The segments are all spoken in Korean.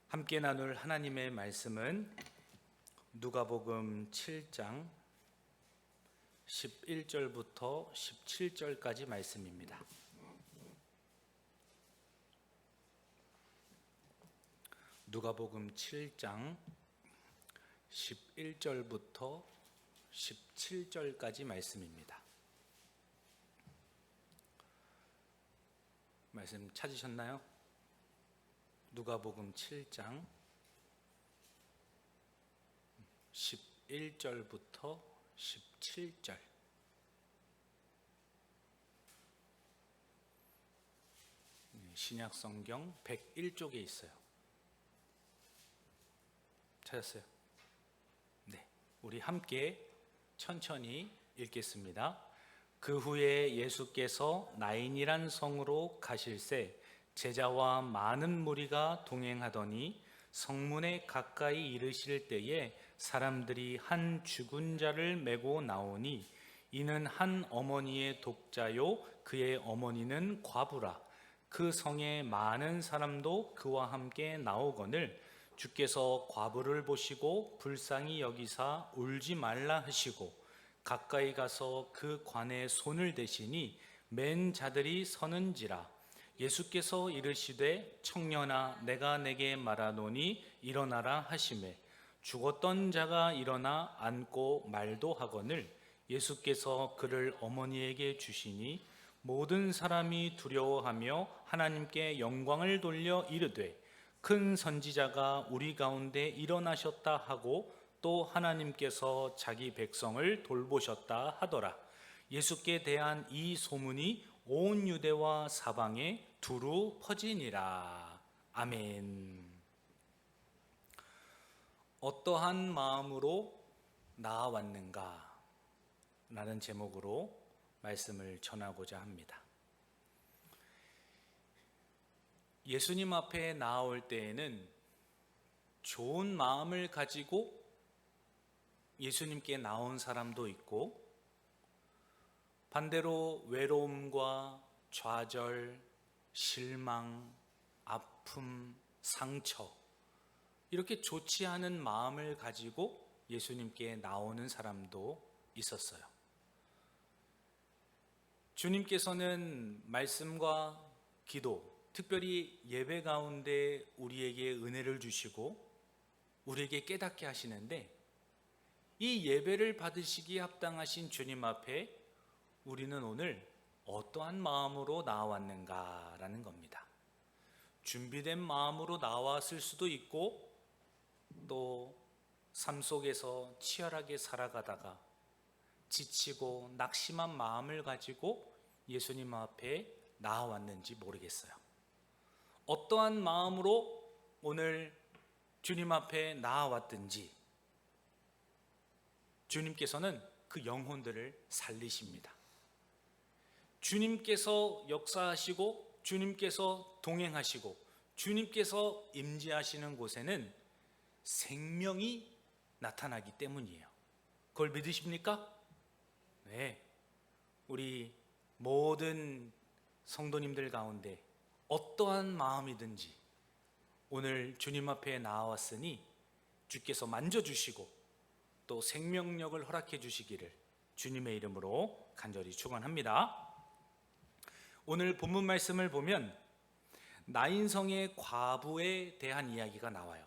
함께 나눌 하나님의 말씀은 누가복음 7장 11절부터 17절까지 말씀입니다. 누가복음 7장 11절부터 17절까지 말씀입니다. 말씀 찾으셨나요? 누가복음 7장 11절부터 17절. 신약성경 101쪽에 있어요. 찾았어요? 네, 우리 함께 천천히 읽겠습니다. 그 후에 예수께서 나인이란 성으로 가실새 제자와 많은 무리가 동행하더니 성문에 가까이 이르실 때에 사람들이 한 죽은 자를 메고 나오니 이는 한 어머니의 독자요 그의 어머니는 과부라. 그 성에 많은 사람도 그와 함께 나오거늘 주께서 과부를 보시고 불쌍히 여기사 울지 말라 하시고 가까이 가서 그 관에 손을 대시니 맨 자들이 서는지라. 예수께서 이르시되 청년아 내가 내게 말하노니 일어나라 하시매 죽었던 자가 일어나 앉고 말도 하거늘 예수께서 그를 어머니에게 주시니 모든 사람이 두려워하며 하나님께 영광을 돌려 이르되 큰 선지자가 우리 가운데 일어나셨다 하고 또 하나님께서 자기 백성을 돌보셨다 하더라. 예수께 대한 이 소문이 온 유대와 사방에 두루 퍼지니라. 아멘. 어떠한 마음으로 나아왔는가? 라는 제목으로 말씀을 전하고자 합니다. 예수님 앞에 나아올 때에는 좋은 마음을 가지고 예수님께 나온 사람도 있고 반대로 외로움과 좌절, 실망, 아픔, 상처 이렇게 좋지 않은 마음을 가지고 예수님께 나오는 사람도 있었어요. 주님께서는 말씀과 기도, 특별히 예배 가운데 우리에게 은혜를 주시고 우리에게 깨닫게 하시는데 이 예배를 받으시기에 합당하신 주님 앞에 우리는 오늘 어떠한 마음으로 나왔는가라는 겁니다. 준비된 마음으로 나왔을 수도 있고 또 삶 속에서 치열하게 살아가다가 지치고 낙심한 마음을 가지고 예수님 앞에 나왔는지 모르겠어요. 어떠한 마음으로 오늘 주님 앞에 나왔든지 주님께서는 그 영혼들을 살리십니다. 주님께서 역사하시고 주님께서 동행하시고 주님께서 임재하시는 곳에는 생명이 나타나기 때문이에요. 그걸 믿으십니까? 네. 우리 모든 성도님들 가운데 어떠한 마음이든지 오늘 주님 앞에 나왔으니 주께서 만져주시고 또 생명력을 허락해 주시기를 주님의 이름으로 간절히 축원합니다. 오늘 본문 말씀을 보면 나인성의 과부에 대한 이야기가 나와요.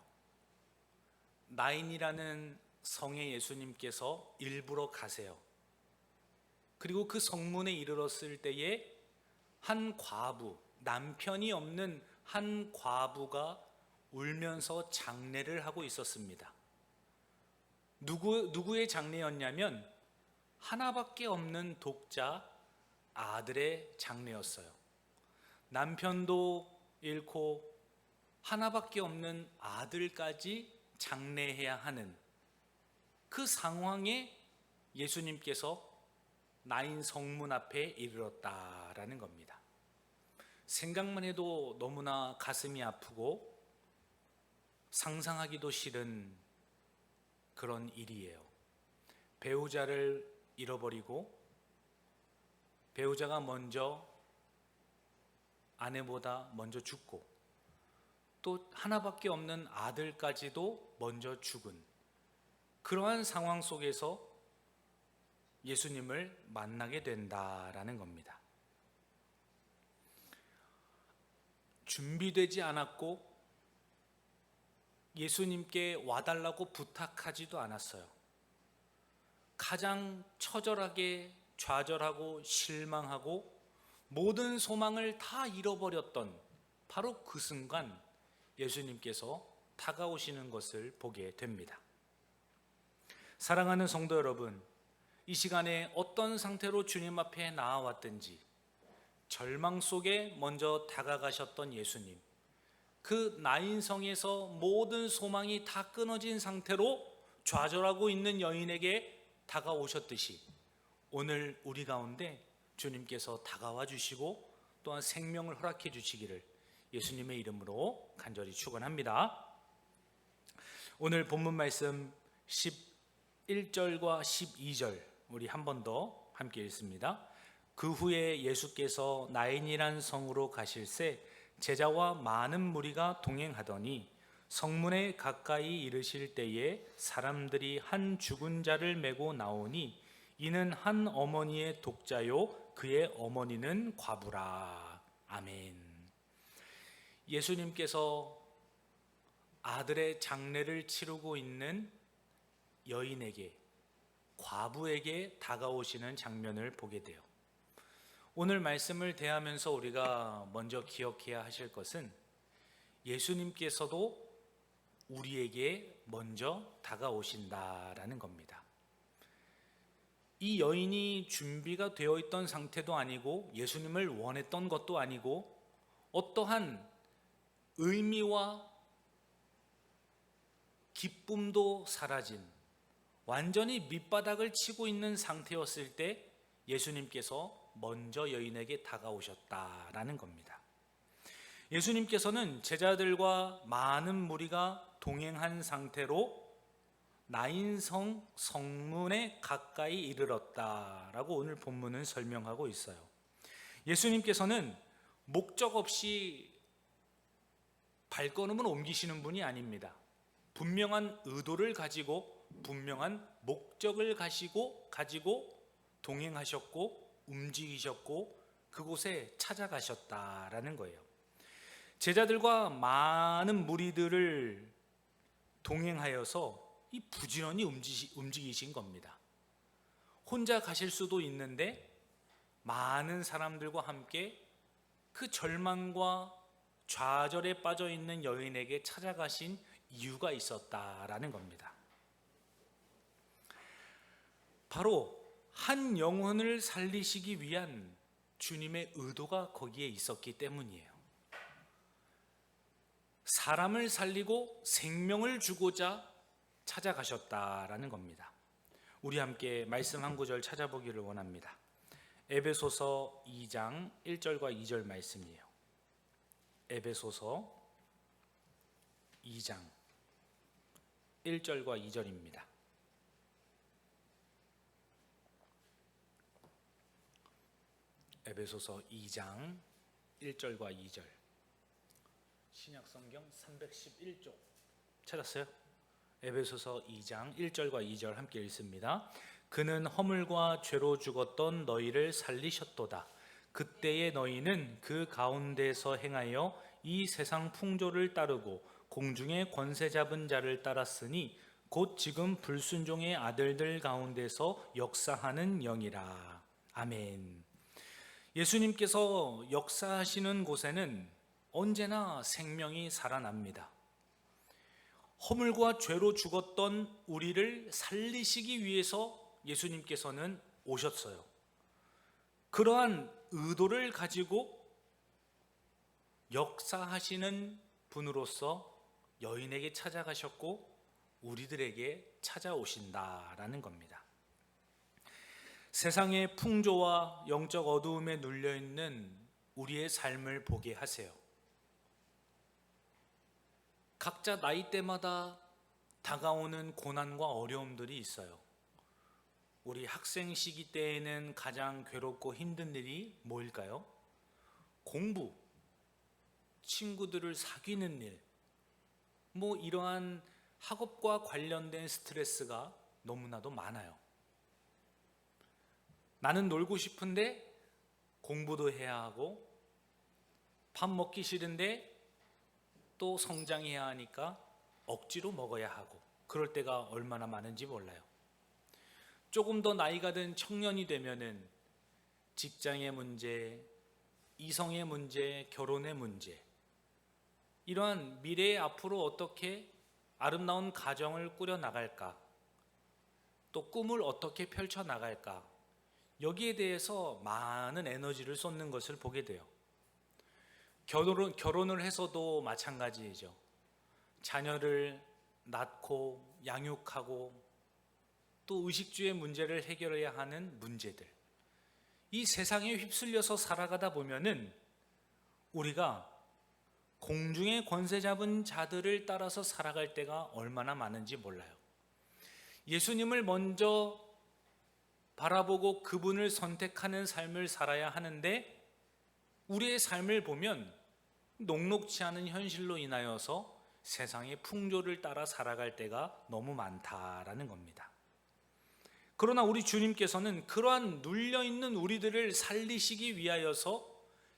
나인이라는 성에 예수님께서 일부러 가세요. 그리고 그 성문에 이르렀을 때에 한 과부, 남편이 없는 한 과부가 울면서 장례를 하고 있었습니다. 누구의 장례였냐면 하나밖에 없는 독자 아들의 장례였어요. 남편도 잃고 하나밖에 없는 아들까지 장례해야 하는 그 상황에 예수님께서 나인 성문 앞에 이르렀다라는 겁니다. 생각만 해도 너무나 가슴이 아프고 상상하기도 싫은 그런 일이에요. 배우자를 잃어버리고 배우자가 먼저 아내보다 먼저 죽고 또 하나밖에 없는 아들까지도 먼저 죽은 그러한 상황 속에서 예수님을 만나게 된다라는 겁니다. 준비되지 않았고 예수님께 와달라고 부탁하지도 않았어요. 가장 처절하게 좌절하고 실망하고 모든 소망을 다 잃어버렸던 바로 그 순간 예수님께서 다가오시는 것을 보게 됩니다. 사랑하는 성도 여러분, 이 시간에 어떤 상태로 주님 앞에 나아왔든지 절망 속에 먼저 다가가셨던 예수님, 그 나인성에서 모든 소망이 다 끊어진 상태로 좌절하고 있는 여인에게 다가오셨듯이 오늘 우리 가운데 주님께서 다가와 주시고 또한 생명을 허락해 주시기를 예수님의 이름으로 간절히 축원합니다. 오늘 본문 말씀 11절과 12절 우리 한 번 더 함께 읽습니다. 그 후에 예수께서 나인이란 성으로 가실새 제자와 많은 무리가 동행하더니 성문에 가까이 이르실 때에 사람들이 한 죽은 자를 메고 나오니 이는 한 어머니의 독자요 그의 어머니는 과부라. 아멘. 예수님께서 아들의 장례를 치르고 있는 여인에게, 과부에게 다가오시는 장면을 보게 돼요. 오늘 말씀을 대하면서 우리가 먼저 기억해야 하실 것은 예수님께서도 우리에게 먼저 다가오신다라는 겁니다. 이 여인이 준비가 되어 있던 상태도 아니고 예수님을 원했던 것도 아니고 어떠한 의미와 기쁨도 사라진 완전히 밑바닥을 치고 있는 상태였을 때 예수님께서 먼저 여인에게 다가오셨다라는 겁니다. 예수님께서는 제자들과 많은 무리가 동행한 상태로 나인성 성문에 가까이 이르렀다라고 오늘 본문은 설명하고 있어요. 예수님께서는 목적 없이 발걸음을 옮기시는 분이 아닙니다. 분명한 의도를 가지고 분명한 목적을 가지고 동행하셨고 움직이셨고 그곳에 찾아가셨다라는 거예요. 제자들과 많은 무리들을 동행하여서 이 부지런히 움직이신 겁니다. 혼자 가실 수도 있는데 많은 사람들과 함께 그 절망과 좌절에 빠져 있는 여인에게 찾아가신 이유가 있었다라는 겁니다. 바로 한 영혼을 살리시기 위한 주님의 의도가 거기에 있었기 때문이에요. 사람을 살리고 생명을 주고자 찾아가셨다라는 겁니다. 우리 함께 말씀 한 구절 찾아보기를 원합니다. 에베소서 2장 1절과 2절 말씀이에요. 에베소서 2장 1절과 2절입니다. 에베소서 2장 1절과 2절 신약성경 311쪽 찾았어요? 에베소서 2장 1절과 2절 함께 읽습니다. 그는 허물과 죄로 죽었던 너희를 살리셨도다. 그때의 너희는 그 가운데서 행하여 이 세상 풍조를 따르고 공중의 권세 잡은 자를 따랐으니 곧 지금 불순종의 아들들 가운데서 역사하는 영이라. 아멘. 예수님께서 역사하시는 곳에는 언제나 생명이 살아납니다. 허물과 죄로 죽었던 우리를 살리시기 위해서 예수님께서는 오셨어요. 그러한 의도를 가지고 역사하시는 분으로서 여인에게 찾아가셨고 우리들에게 찾아오신다라는 겁니다. 세상의 풍조와 영적 어두움에 눌려있는 우리의 삶을 보게 하세요. 각자 나이대마다 다가오는 고난과 어려움들이 있어요. 우리 학생 시기 때에는 가장 괴롭고 힘든 일이 뭘까요? 공부, 친구들을 사귀는 일, 이러한 학업과 관련된 스트레스가 너무나도 많아요. 나는 놀고 싶은데 공부도 해야 하고, 밥 먹기 싫은데 또 성장해야 하니까 억지로 먹어야 하고, 그럴 때가 얼마나 많은지 몰라요. 조금 더 나이가 든 청년이 되면은 직장의 문제, 이성의 문제, 결혼의 문제, 이러한 미래의 앞으로 어떻게 아름다운 가정을 꾸려 나갈까, 또 꿈을 어떻게 펼쳐 나갈까, 여기에 대해서 많은 에너지를 쏟는 것을 보게 돼요. 결혼을 해서도 마찬가지이죠. 자녀를 낳고 양육하고 또 의식주의 문제를 해결해야 하는 문제들, 이 세상에 휩쓸려서 살아가다 보면은 우리가 공중의 권세 잡은 자들을 따라서 살아갈 때가 얼마나 많은지 몰라요. 예수님을 먼저 바라보고 그분을 선택하는 삶을 살아야 하는데, 우리의 삶을 보면 녹록지 않은 현실로 인하여서 세상의 풍조를 따라 살아갈 때가 너무 많다라는 겁니다. 그러나 우리 주님께서는 그러한 눌려있는 우리들을 살리시기 위하여서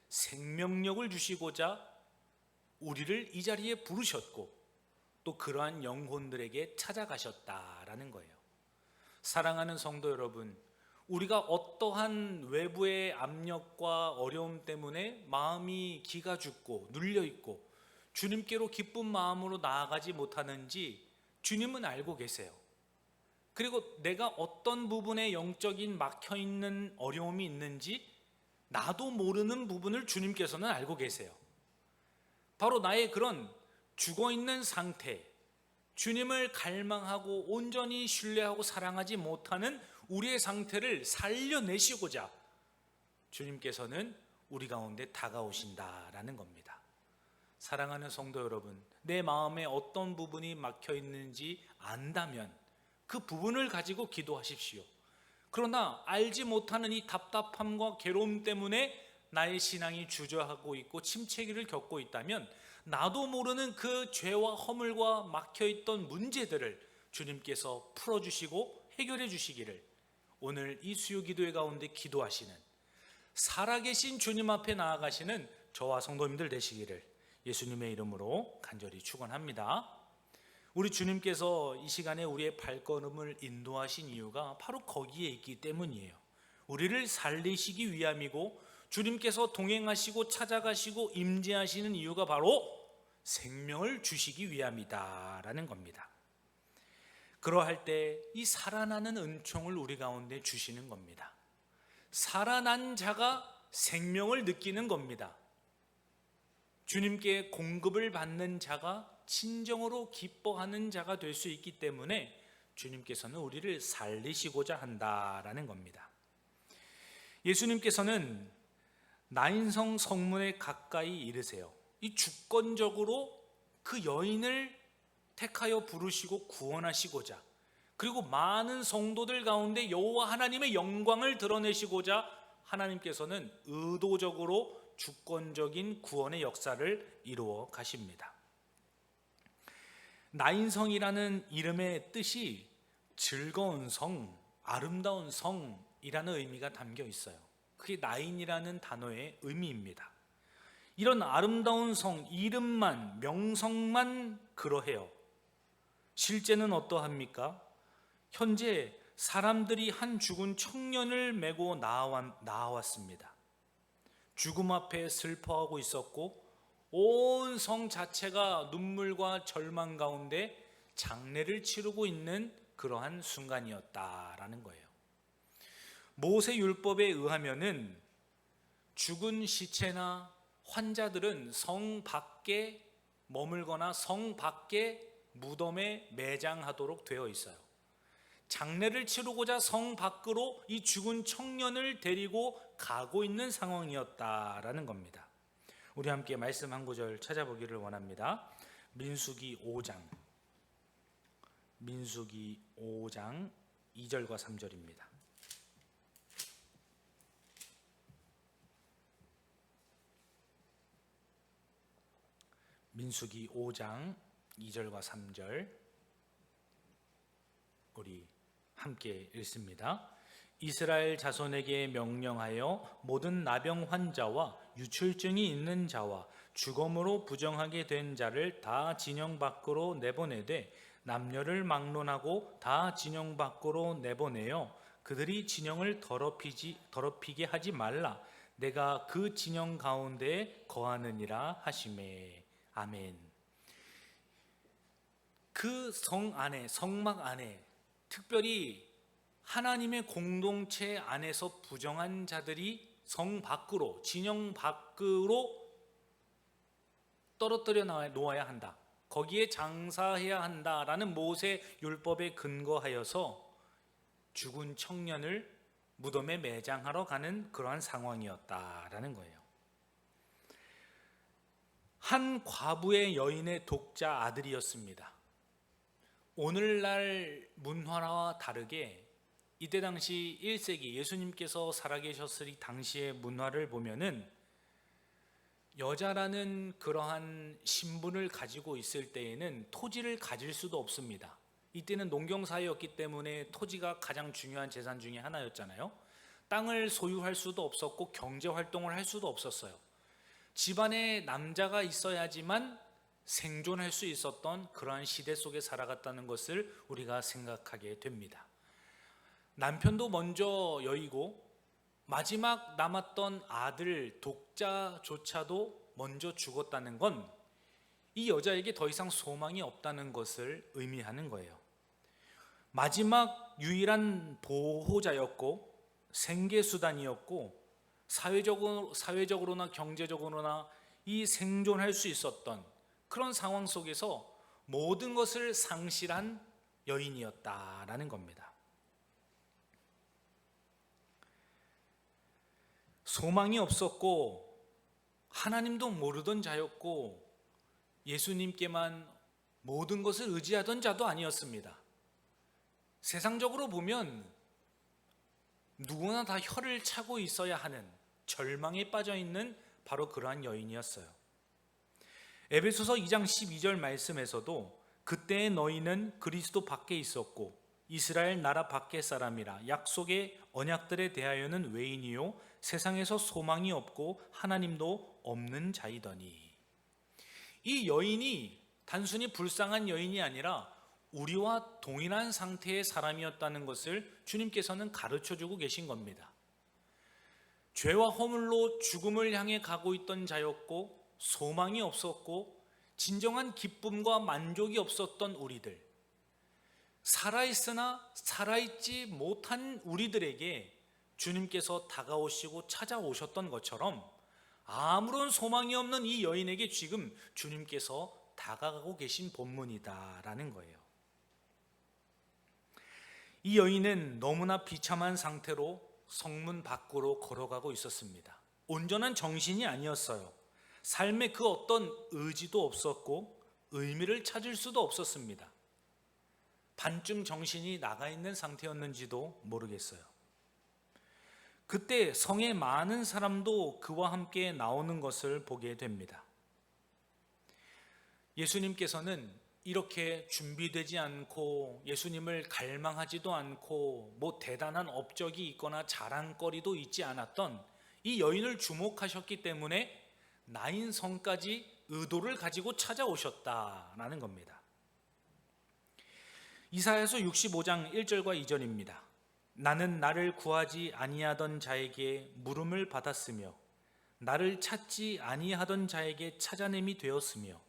생명력을 주시고자 우리를 이 자리에 부르셨고, 또 그러한 영혼들에게 찾아가셨다라는 거예요. 사랑하는 성도 여러분, 우리가 어떠한 외부의 압력과 어려움 때문에 마음이 기가 죽고 눌려있고 주님께로 기쁜 마음으로 나아가지 못하는지 주님은 알고 계세요. 그리고 내가 어떤 부분에 영적인 막혀있는 어려움이 있는지 나도 모르는 부분을 주님께서는 알고 계세요. 바로 나의 그런 죽어있는 상태, 주님을 갈망하고 온전히 신뢰하고 사랑하지 못하는 우리의 상태를 살려내시고자 주님께서는 우리 가운데 다가오신다라는 겁니다. 사랑하는 성도 여러분, 내 마음에 어떤 부분이 막혀 있는지 안다면 그 부분을 가지고 기도하십시오. 그러나 알지 못하는 이 답답함과 괴로움 때문에 나의 신앙이 주저하고 있고 침체기를 겪고 있다면, 나도 모르는 그 죄와 허물과 막혀있던 문제들을 주님께서 풀어주시고 해결해 주시기를 오늘 이 수요기도회 가운데 기도하시는, 살아계신 주님 앞에 나아가시는 저와 성도님들 되시기를 예수님의 이름으로 간절히 축원합니다. 우리 주님께서 이 시간에 우리의 발걸음을 인도하신 이유가 바로 거기에 있기 때문이에요. 우리를 살리시기 위함이고, 주님께서 동행하시고 찾아가시고 임재하시는 이유가 바로 생명을 주시기 위함이다라는 겁니다. 그러할 때 이 살아나는 은총을 우리 가운데 주시는 겁니다. 살아난 자가 생명을 느끼는 겁니다. 주님께 공급을 받는 자가 진정으로 기뻐하는 자가 될 수 있기 때문에 주님께서는 우리를 살리시고자 한다라는 겁니다. 예수님께서는 나인성 성문에 가까이 이르세요. 이 주권적으로 그 여인을 택하여 부르시고 구원하시고자, 그리고 많은 성도들 가운데 여호와 하나님의 영광을 드러내시고자 하나님께서는 의도적으로 주권적인 구원의 역사를 이루어 가십니다. 나인성이라는 이름의 뜻이 즐거운 성, 아름다운 성이라는 의미가 담겨 있어요. 그게 나인이라는 단어의 의미입니다. 이런 아름다운 성, 이름만, 명성만 그러해요. 실제는 어떠합니까? 현재 사람들이 한 죽은 청년을 메고 나왔습니다. 죽음 앞에 슬퍼하고 있었고, 온 성 자체가 눈물과 절망 가운데 장례를 치르고 있는 그러한 순간이었다라는 거예요. 모세 율법에 의하면은 죽은 시체나 환자들은 성 밖에 머물거나 성 밖에 무덤에 매장하도록 되어 있어요. 장례를 치르고자 성 밖으로 이 죽은 청년을 데리고 가고 있는 상황이었다라는 겁니다. 우리 함께 말씀 한 구절 찾아보기를 원합니다. 민수기 5장 2절과 3절입니다. 민수기 5장 2절과 3절 우리 함께 읽습니다. 이스라엘 자손에게 명령하여 모든 나병 환자와 유출증이 있는 자와 죽음으로 부정하게 된 자를 다 진영 밖으로 내보내되 남녀를 막론하고 다 진영 밖으로 내보내어 그들이 진영을 더럽히게 하지 말라. 내가 그 진영 가운데에 거하느니라 하시매. 아멘. 그 성막 안에 특별히 하나님의 공동체 안에서 부정한 자들이 성 밖으로, 진영 밖으로 떨어뜨려 놓아야 한다. 거기에 장사해야 한다라는 모세 율법에 근거하여서 죽은 청년을 무덤에 매장하러 가는 그러한 상황이었다라는 거예요. 한 과부의 여인의 독자 아들이었습니다. 오늘날 문화와 다르게 이때 당시 1세기 예수님께서 살아계셨을 당시의 문화를 보면은 여자라는 그러한 신분을 가지고 있을 때에는 토지를 가질 수도 없습니다. 이때는 농경사회였기 때문에 토지가 가장 중요한 재산 중에 하나였잖아요. 땅을 소유할 수도 없었고 경제활동을 할 수도 없었어요. 집안에 남자가 있어야지만 생존할 수 있었던 그러한 시대 속에 살아갔다는 것을 우리가 생각하게 됩니다. 남편도 먼저 여의고 마지막 남았던 아들 독자조차도 먼저 죽었다는 건 이 여자에게 더 이상 소망이 없다는 것을 의미하는 거예요. 마지막 유일한 보호자였고 생계수단이었고 사회적으로나 경제적으로나 이 생존할 수 있었던 그런 상황 속에서 모든 것을 상실한 여인이었다라는 겁니다. 소망이 없었고 하나님도 모르던 자였고 예수님께만 모든 것을 의지하던 자도 아니었습니다. 세상적으로 보면 누구나 다 혀를 차고 있어야 하는 절망에 빠져 있는 바로 그러한 여인이었어요. 에베소서 2장 12절 말씀에서도 그때의 너희는 그리스도 밖에 있었고 이스라엘 나라 밖의 사람이라 약속의 언약들에 대하여는 외인이요 세상에서 소망이 없고 하나님도 없는 자이더니. 이 여인이 단순히 불쌍한 여인이 아니라 우리와 동일한 상태의 사람이었다는 것을 주님께서는 가르쳐주고 계신 겁니다. 죄와 허물로 죽음을 향해 가고 있던 자였고 소망이 없었고 진정한 기쁨과 만족이 없었던 우리들, 살아있으나 살아있지 못한 우리들에게 주님께서 다가오시고 찾아오셨던 것처럼 아무런 소망이 없는 이 여인에게 지금 주님께서 다가가고 계신 본문이다라는 거예요. 이 여인은 너무나 비참한 상태로 성문 밖으로 걸어가고 있었습니다. 온전한 정신이 아니었어요. 삶에 그 어떤 의지도 없었고 의미를 찾을 수도 없었습니다. 반쯤 정신이 나가 있는 상태였는지도 모르겠어요. 그때 성에 많은 사람도 그와 함께 나오는 것을 보게 됩니다. 예수님께서는 이렇게 준비되지 않고 예수님을 갈망하지도 않고 뭐 대단한 업적이 있거나 자랑거리도 있지 않았던 이 여인을 주목하셨기 때문에 나인성까지 의도를 가지고 찾아오셨다라는 겁니다. 이사야서 65장 1절과 2절입니다. 나는 나를 구하지 아니하던 자에게 물음을 받았으며 나를 찾지 아니하던 자에게 찾아냄이 되었으며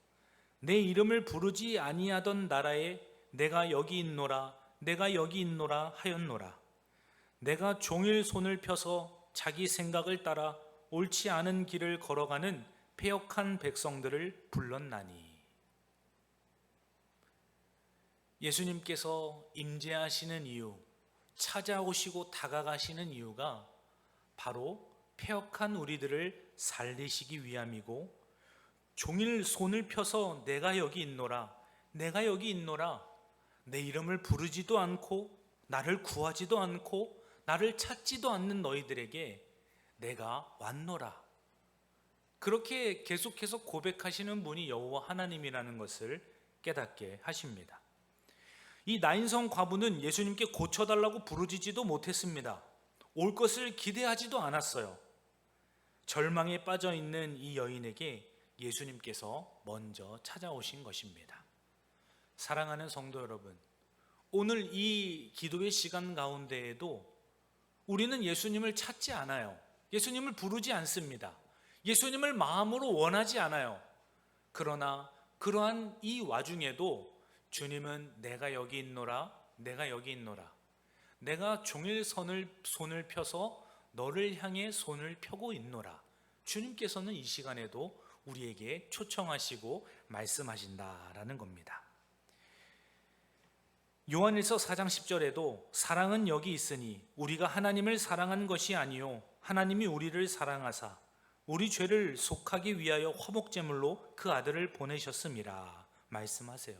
내 이름을 부르지 아니하던 나라에 내가 여기 있노라 내가 여기 있노라 하였노라. 내가 종일 손을 펴서 자기 생각을 따라 옳지 않은 길을 걸어가는 패역한 백성들을 불렀나니. 예수님께서 임재하시는 이유, 찾아오시고 다가가시는 이유가 바로 패역한 우리들을 살리시기 위함이고 종일 손을 펴서 내가 여기 있노라 내가 여기 있노라 내 이름을 부르지도 않고 나를 구하지도 않고 나를 찾지도 않는 너희들에게 내가 왔노라, 그렇게 계속해서 고백하시는 분이 여호와 하나님이라는 것을 깨닫게 하십니다. 이 나인성 과부는 예수님께 고쳐달라고 부르짖지도 못했습니다. 올 것을 기대하지도 않았어요. 절망에 빠져 있는 이 여인에게 예수님께서 먼저 찾아오신 것입니다. 사랑하는 성도 여러분, 오늘 이 기도의 시간 가운데에도 우리는 예수님을 찾지 않아요. 예수님을 부르지 않습니다. 예수님을 마음으로 원하지 않아요. 그러나 그러한 이 와중에도 주님은 내가 여기 있노라, 내가 여기 있노라, 내가 종일 손을 펴서 너를 향해 손을 펴고 있노라. 주님께서는 이 시간에도 우리에게 초청하시고 말씀하신다라는 겁니다. 요한일서 4장 10절에도 사랑은 여기 있으니 우리가 하나님을 사랑한 것이 아니요 하나님이 우리를 사랑하사 우리 죄를 속하기 위하여 화목제물로 그 아들을 보내셨음이라 말씀하세요.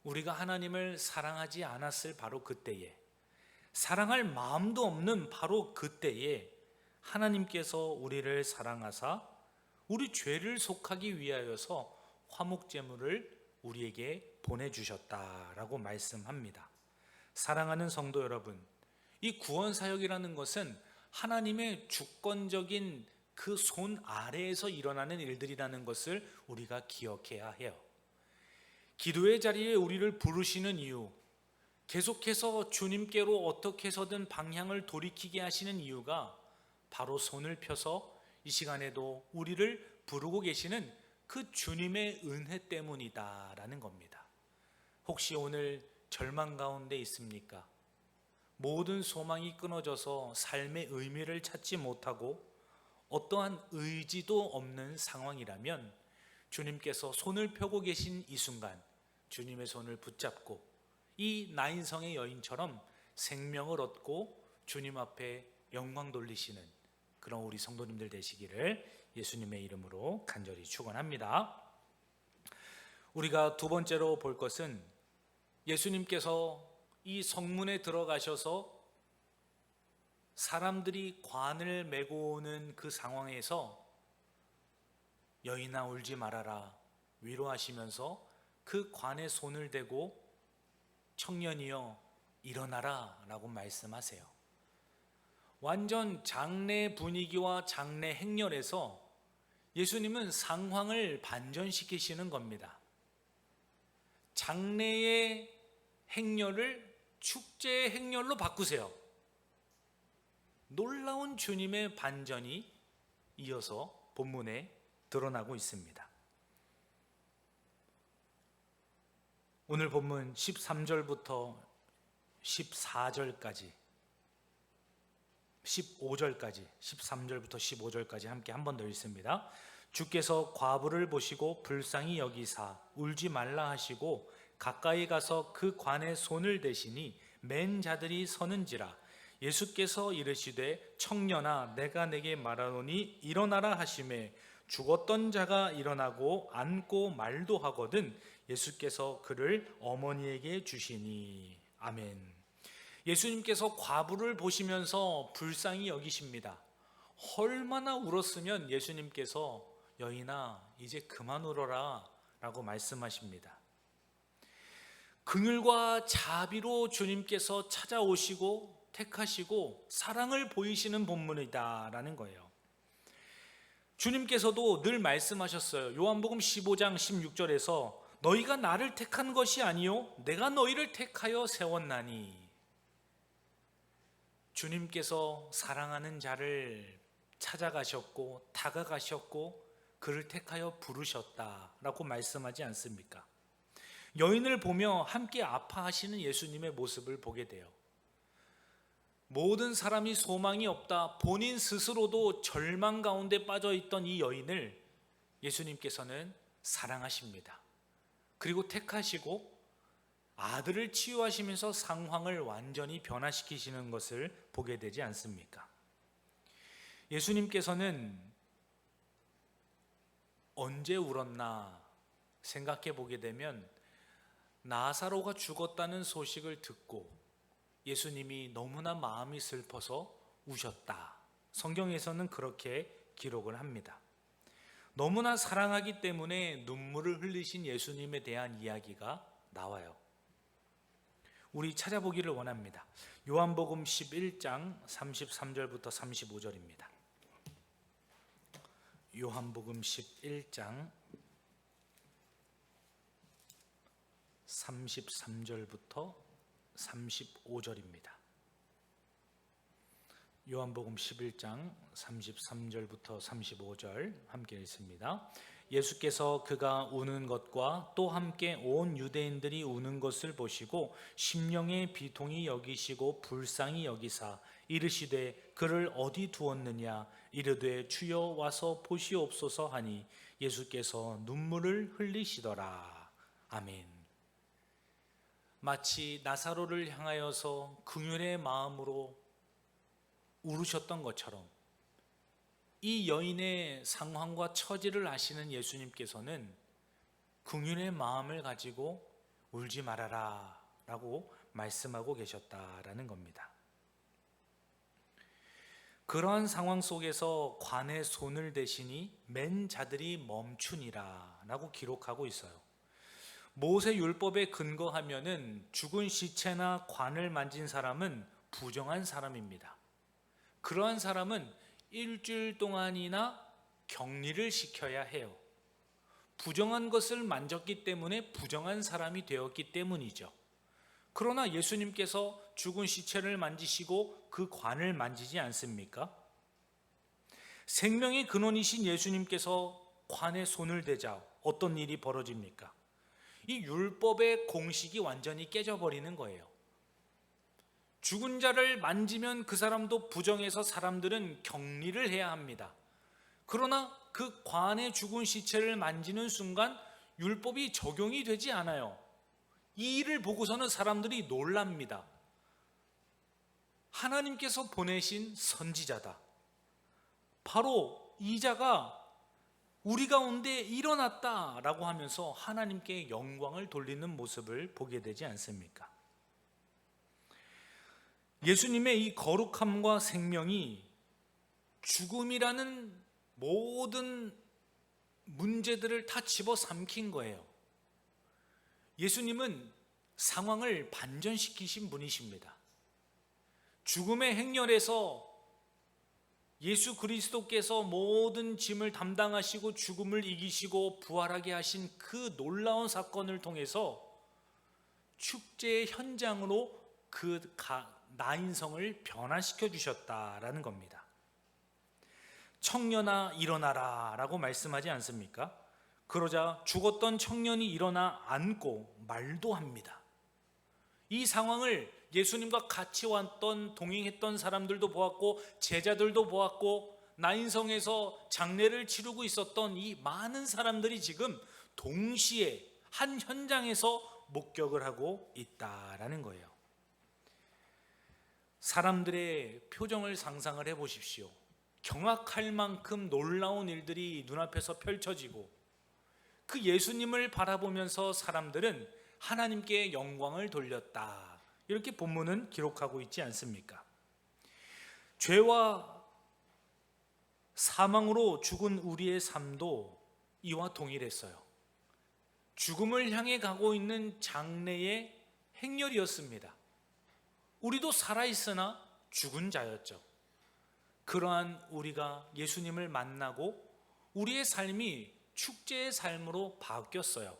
우리가 하나님을 사랑하지 않았을 바로 그때에, 사랑할 마음도 없는 바로 그때에 하나님께서 우리를 사랑하사 우리 죄를 속하기 위하여서 화목제물을 우리에게 보내주셨다라고 말씀합니다. 사랑하는 성도 여러분, 이 구원사역이라는 것은 하나님의 주권적인 그 손 아래에서 일어나는 일들이라는 것을 우리가 기억해야 해요. 기도의 자리에 우리를 부르시는 이유, 계속해서 주님께로 어떻게 해서든 방향을 돌이키게 하시는 이유가 바로 손을 펴서 이 시간에도 우리를 부르고 계시는 그 주님의 은혜 때문이다라는 겁니다. 혹시 오늘 절망 가운데 있습니까? 모든 소망이 끊어져서 삶의 의미를 찾지 못하고 어떠한 의지도 없는 상황이라면 주님께서 손을 펴고 계신 이 순간 주님의 손을 붙잡고 이 나인성의 여인처럼 생명을 얻고 주님 앞에 영광 돌리시는 그런 우리 성도님들 되시기를 예수님의 이름으로 간절히 축원합니다. 우리가 두 번째로 볼 것은 예수님께서 이 성문에 들어가셔서 사람들이 관을 메고 오는 그 상황에서 여인아 울지 말아라 위로하시면서 그 관에 손을 대고 청년이여 일어나라 라고 말씀하세요. 완전 장례 분위기와 장례 행렬에서 예수님은 상황을 반전시키시는 겁니다. 장례의 행렬을 축제의 행렬로 바꾸세요. 놀라운 주님의 반전이 이어서 본문에 드러나고 있습니다. 오늘 본문 13절부터 14절까지 15절까지 13절부터 15절까지 함께 한 번 더 읽습니다. 주께서 과부를 보시고 불쌍히 여기사 울지 말라 하시고 가까이 가서 그 관에 손을 대시니 맨 자들이 서는지라. 예수께서 이르시되 청년아 내가 내게 말하노니 일어나라 하시매 죽었던 자가 일어나고 앉고 말도 하거든 예수께서 그를 어머니에게 주시니. 아멘. 예수님께서 과부를 보시면서 불쌍히 여기십니다. 얼마나 울었으면 예수님께서 여인아 이제 그만 울어라 라고 말씀하십니다. 긍휼과 자비로 주님께서 찾아오시고 택하시고 사랑을 보이시는 본문이다라는 거예요. 주님께서도 늘 말씀하셨어요. 요한복음 15장 16절에서 너희가 나를 택한 것이 아니요 내가 너희를 택하여 세웠나니. 주님께서 사랑하는 자를 찾아가셨고 다가가셨고 그를 택하여 부르셨다라고 말씀하지 않습니까? 여인을 보며 함께 아파하시는 예수님의 모습을 보게 돼요. 모든 사람이 소망이 없다, 본인 스스로도 절망 가운데 빠져있던 이 여인을 예수님께서는 사랑하십니다. 그리고 택하시고 아들을 치유하시면서 상황을 완전히 변화시키시는 것을 보게 되지 않습니까? 예수님께서는 언제 울었나 생각해 보게 되면 나사로가 죽었다는 소식을 듣고 예수님이 너무나 마음이 슬퍼서 우셨다. 성경에서는 그렇게 기록을 합니다. 너무나 사랑하기 때문에 눈물을 흘리신 예수님에 대한 이야기가 나와요. 우리 찾아보기를 원합니다. 요한복음 11장 33절부터 35절입니다. 요한복음 11장 33절부터 35절입니다. 요한복음 11장 33절부터 35절 함께 읽습니다. 예수께서 그가 우는 것과 또 함께 온 유대인들이 우는 것을 보시고 심령의 비통이 여기시고 불쌍히 여기사 이르시되 그를 어디 두었느냐 이르되 주여 와서 보시옵소서 하니 예수께서 눈물을 흘리시더라. 아멘. 마치 나사로를 향하여서 긍휼의 마음으로 울으셨던 것처럼 이 여인의 상황과 처지를 아시는 예수님께서는 긍휼의 마음을 가지고 울지 말아라 라고 말씀하고 계셨다라는 겁니다. 그러한 상황 속에서 관에 손을 대시니 맨 자들이 멈추니라 라고 기록하고 있어요. 모세 율법에 근거하면은 죽은 시체나 관을 만진 사람은 부정한 사람입니다. 그러한 사람은 일주일 동안이나 격리를 시켜야 해요. 부정한 것을 만졌기 때문에 부정한 사람이 되었기 때문이죠. 그러나 예수님께서 죽은 시체를 만지시고 그 관을 만지지 않습니까? 생명의 근원이신 예수님께서 관에 손을 대자 어떤 일이 벌어집니까? 이 율법의 공식이 완전히 깨져버리는 거예요. 죽은 자를 만지면 그 사람도 부정해서 사람들은 격리를 해야 합니다. 그러나 그 관에 죽은 시체를 만지는 순간 율법이 적용이 되지 않아요. 이 일을 보고서는 사람들이 놀랍니다. 하나님께서 보내신 선지자다. 바로 이 자가 우리 가운데 일어났다라고 하면서 하나님께 영광을 돌리는 모습을 보게 되지 않습니까? 예수님의 이 거룩함과 생명이 죽음이라는 모든 문제들을 다 집어삼킨 거예요. 예수님은 상황을 반전시키신 분이십니다. 죽음의 행렬에서 예수 그리스도께서 모든 짐을 담당하시고 죽음을 이기시고 부활하게 하신 그 놀라운 사건을 통해서 축제의 현장으로 그 나인성을 변화시켜 주셨다라는 겁니다. 청년아 일어나라 라고 말씀하지 않습니까? 그러자 죽었던 청년이 일어나 앉고 말도 합니다. 이 상황을 예수님과 같이 왔던 동행했던 사람들도 보았고 제자들도 보았고 나인성에서 장례를 치르고 있었던 이 많은 사람들이 지금 동시에 한 현장에서 목격을 하고 있다라는 거예요. 사람들의 표정을 상상을 해보십시오. 경악할 만큼 놀라운 일들이 눈앞에서 펼쳐지고 그 예수님을 바라보면서 사람들은 하나님께 영광을 돌렸다. 이렇게 본문은 기록하고 있지 않습니까? 죄와 사망으로 죽은 우리의 삶도 이와 동일했어요. 죽음을 향해 가고 있는 장래의 행렬이었습니다. 우리도 살아있으나 죽은 자였죠. 그러한 우리가 예수님을 만나고 우리의 삶이 축제의 삶으로 바뀌었어요.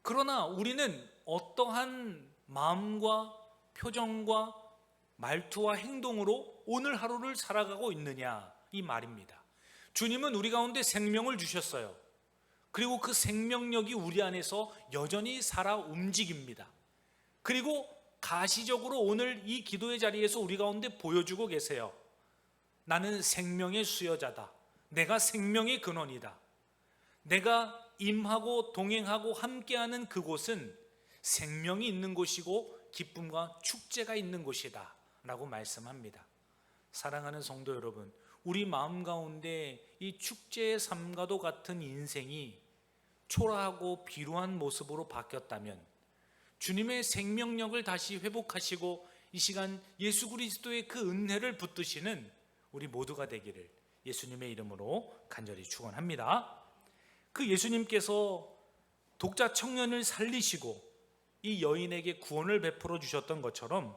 그러나 우리는 어떠한 마음과 표정과 말투와 행동으로 오늘 하루를 살아가고 있느냐 이 말입니다. 주님은 우리 가운데 생명을 주셨어요. 그리고 그 생명력이 우리 안에서 여전히 살아 움직입니다. 그리고 가시적으로 오늘 이 기도의 자리에서 우리 가운데 보여주고 계세요. 나는 생명의 수여자다. 내가 생명의 근원이다. 내가 임하고 동행하고 함께하는 그곳은 생명이 있는 곳이고 기쁨과 축제가 있는 곳이다 라고 말씀합니다. 사랑하는 성도 여러분, 우리 마음 가운데 이 축제의 삶과도 같은 인생이 초라하고 비루한 모습으로 바뀌었다면 주님의 생명력을 다시 회복하시고 이 시간 예수 그리스도의 그 은혜를 붙드시는 우리 모두가 되기를 예수님의 이름으로 간절히 축원합니다. 그 예수님께서 독자 청년을 살리시고 이 여인에게 구원을 베풀어 주셨던 것처럼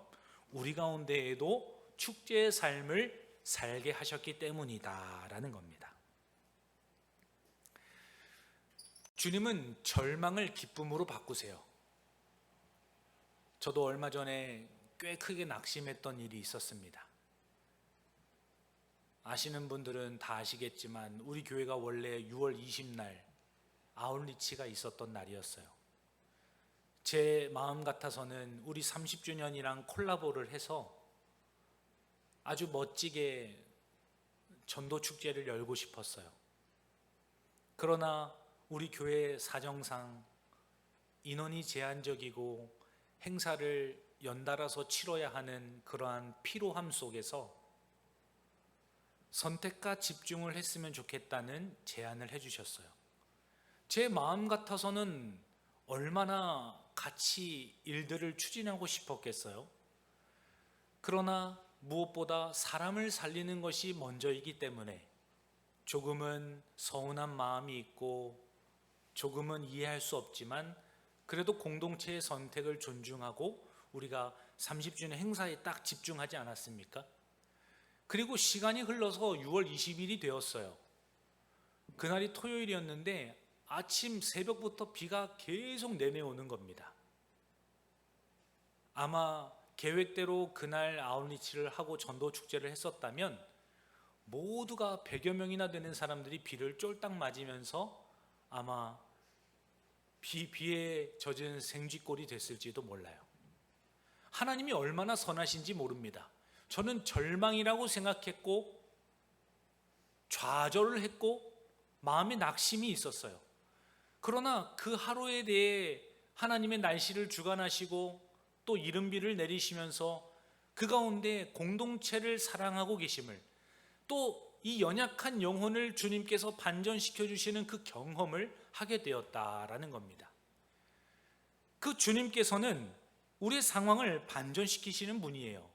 우리 가운데에도 축제의 삶을 살게 하셨기 때문이다라는 겁니다. 주님은 절망을 기쁨으로 바꾸세요. 저도 얼마 전에 꽤 크게 낙심했던 일이 있었습니다. 아시는 분들은 다 아시겠지만 우리 교회가 원래 6월 20날 아웃리치가 있었던 날이었어요. 제 마음 같아서는 우리 30주년이랑 콜라보를 해서 아주 멋지게 전도 축제를 열고 싶었어요. 그러나 우리 교회 사정상 인원이 제한적이고 행사를 연달아서 치러야 하는 그러한 피로함 속에서 선택과 집중을 했으면 좋겠다는 제안을 해주셨어요. 제 마음 같아서는 얼마나 같이 일들을 추진하고 싶었겠어요. 그러나 무엇보다 사람을 살리는 것이 먼저이기 때문에 조금은 서운한 마음이 있고 조금은 이해할 수 없지만 그래도 공동체의 선택을 존중하고 우리가 30주년 행사에 딱 집중하지 않았습니까? 그리고 시간이 흘러서 6월 20일이 되었어요. 그날이 토요일이었는데 아침 새벽부터 비가 계속 내려오는 겁니다. 아마 계획대로 그날 아웃리치를 하고 전도 축제를 했었다면 모두가 100여 명이나 되는 사람들이 비를 쫄딱 맞으면서 아마 비에 젖은 생쥐꼴이 됐을지도 몰라요. 하나님이 얼마나 선하신지 모릅니다. 저는 절망이라고 생각했고 좌절을 했고 마음에 낙심이 있었어요. 그러나 그 하루에 대해 하나님의 날씨를 주관하시고 또 이른비를 내리시면서 그 가운데 공동체를 사랑하고 계심을, 또 이 연약한 영혼을 주님께서 반전시켜 주시는 그 경험을 하게 되었다라는 겁니다. 그 주님께서는 우리의 상황을 반전시키시는 분이에요.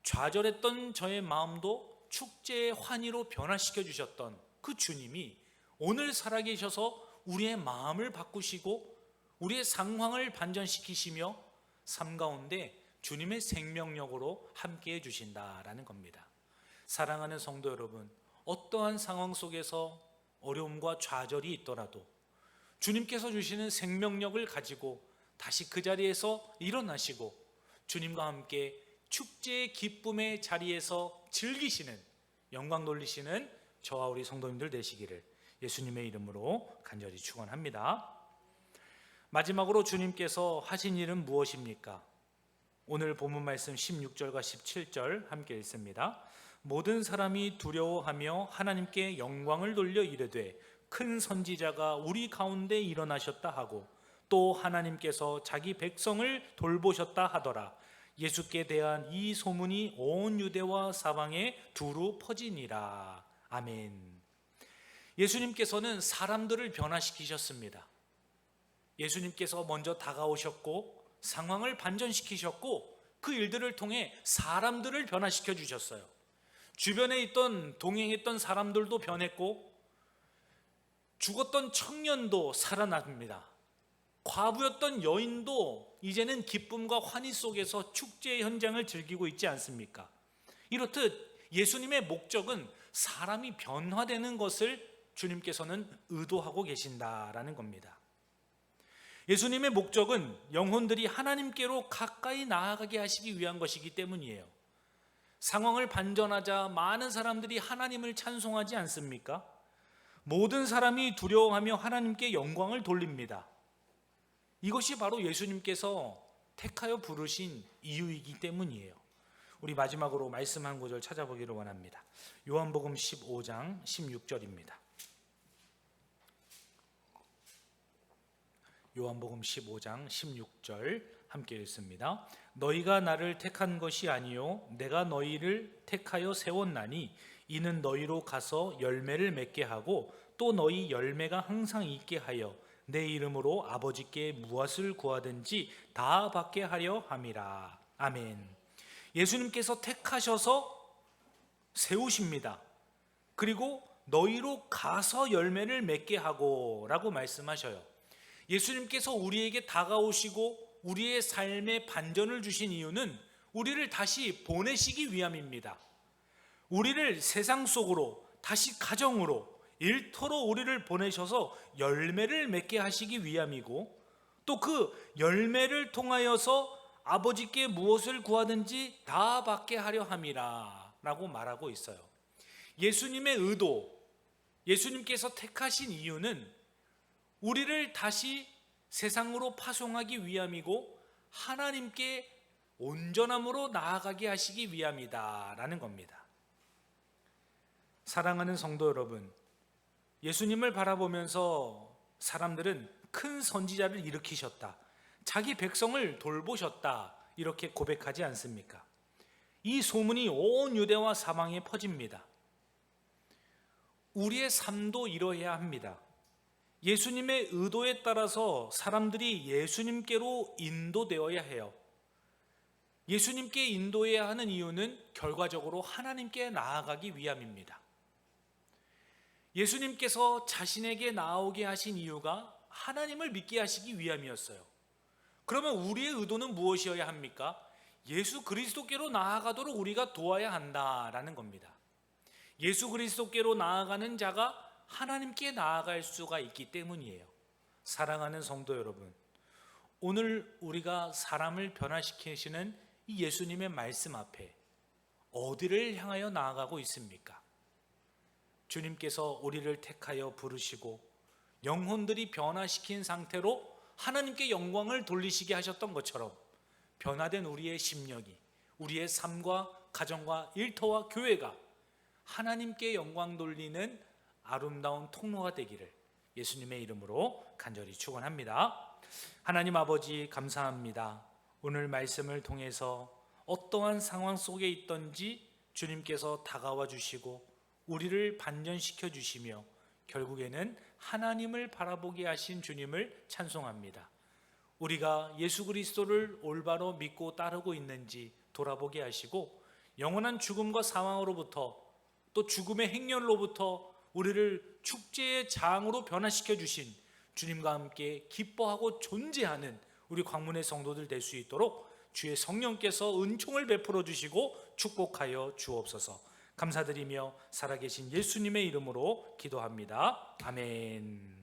좌절했던 저의 마음도 축제의 환희로 변화시켜 주셨던 그 주님이 오늘 살아계셔서 우리의 마음을 바꾸시고 우리의 상황을 반전시키시며 삶 가운데 주님의 생명력으로 함께해 주신다라는 겁니다. 사랑하는 성도 여러분, 어떠한 상황 속에서 어려움과 좌절이 있더라도 주님께서 주시는 생명력을 가지고 다시 그 자리에서 일어나시고 주님과 함께 축제의 기쁨의 자리에서 즐기시는, 영광 돌리시는 저와 우리 성도님들 되시기를 예수님의 이름으로 간절히 축원합니다. 마지막으로 주님께서 하신 일은 무엇입니까? 오늘 본문 말씀 16절과 17절 함께 읽습니다. 모든 사람이 두려워하며 하나님께 영광을 돌려 이르되 큰 선지자가 우리 가운데 일어나셨다 하고 또 하나님께서 자기 백성을 돌보셨다 하더라. 예수께 대한 이 소문이 온 유대와 사방에 두루 퍼지니라. 아멘. 예수님께서는 사람들을 변화시키셨습니다. 예수님께서 먼저 다가오셨고 상황을 반전시키셨고 그 일들을 통해 사람들을 변화시켜 주셨어요. 주변에 있던 동행했던 사람들도 변했고 죽었던 청년도 살아납니다. 과부였던 여인도 이제는 기쁨과 환희 속에서 축제의 현장을 즐기고 있지 않습니까? 이렇듯 예수님의 목적은 사람이 변화되는 것을 주님께서는 의도하고 계신다라는 겁니다. 예수님의 목적은 영혼들이 하나님께로 가까이 나아가게 하시기 위한 것이기 때문이에요. 상황을 반전하자 많은 사람들이 하나님을 찬송하지 않습니까? 모든 사람이 두려워하며 하나님께 영광을 돌립니다. 이것이 바로 예수님께서 택하여 부르신 이유이기 때문이에요. 우리 마지막으로 말씀 한 구절 찾아보기를 원합니다. 요한복음 15장 16절입니다. 요한복음 15장 16절 함께 읽습니다. 너희가 나를 택한 것이 아니요 내가 너희를 택하여 세웠나니 이는 너희로 가서 열매를 맺게 하고 또 너희 열매가 항상 있게 하여 내 이름으로 아버지께 무엇을 구하든지 다 받게 하려 함이라. 아멘. 예수님께서 택하셔서 세우십니다. 그리고 너희로 가서 열매를 맺게 하고 라고 말씀하셔요. 예수님께서 우리에게 다가오시고 우리의 삶에 반전을 주신 이유는 우리를 다시 보내시기 위함입니다. 우리를 세상 속으로, 다시 가정으로, 일터로 우리를 보내셔서 열매를 맺게 하시기 위함이고, 또 그 열매를 통하여서 아버지께 무엇을 구하든지 다 받게 하려 함이라 라고 말하고 있어요. 예수님의 의도, 예수님께서 택하신 이유는 우리를 다시 세상으로 파송하기 위함이고 하나님께 온전함으로 나아가게 하시기 위함이다 라는 겁니다. 사랑하는 성도 여러분, 예수님을 바라보면서 사람들은 큰 선지자를 일으키셨다, 자기 백성을 돌보셨다, 이렇게 고백하지 않습니까? 이 소문이 온 유대와 사방에 퍼집니다. 우리의 삶도 이러해야 합니다. 예수님의 의도에 따라서 사람들이 예수님께로 인도되어야 해요. 예수님께 인도해야 하는 이유는 결과적으로 하나님께 나아가기 위함입니다. 예수님께서 자신에게 나오게 하신 이유가 하나님을 믿게 하시기 위함이었어요. 그러면 우리의 의도는 무엇이어야 합니까? 예수 그리스도께로 나아가도록 우리가 도와야 한다라는 겁니다. 예수 그리스도께로 나아가는 자가 하나님께 나아갈 수가 있기 때문이에요. 사랑하는 성도 여러분, 오늘 우리가 사람을 변화시키시는 이 예수님의 말씀 앞에 어디를 향하여 나아가고 있습니까? 주님께서 우리를 택하여 부르시고 영혼들이 변화시킨 상태로 하나님께 영광을 돌리시게 하셨던 것처럼 변화된 우리의 심령이, 우리의 삶과 가정과 일터와 교회가 하나님께 영광 돌리는 아름다운 통로가 되기를 예수님의 이름으로 간절히 축원합니다. 하나님 아버지, 감사합니다. 오늘 말씀을 통해서 어떠한 상황 속에 있든지 주님께서 다가와 주시고 우리를 반전시켜 주시며 결국에는 하나님을 바라보게 하신 주님을 찬송합니다. 우리가 예수 그리스도를 올바로 믿고 따르고 있는지 돌아보게 하시고 영원한 죽음과 사망으로부터 또 죽음의 행렬로부터 우리를 축제의 장으로 변화시켜 주신 주님과 함께 기뻐하고 존재하는 우리 광문의 성도들 될 수 있도록 주의 성령께서 은총을 베풀어 주시고 축복하여 주옵소서. 감사드리며 살아계신 예수님의 이름으로 기도합니다. 아멘.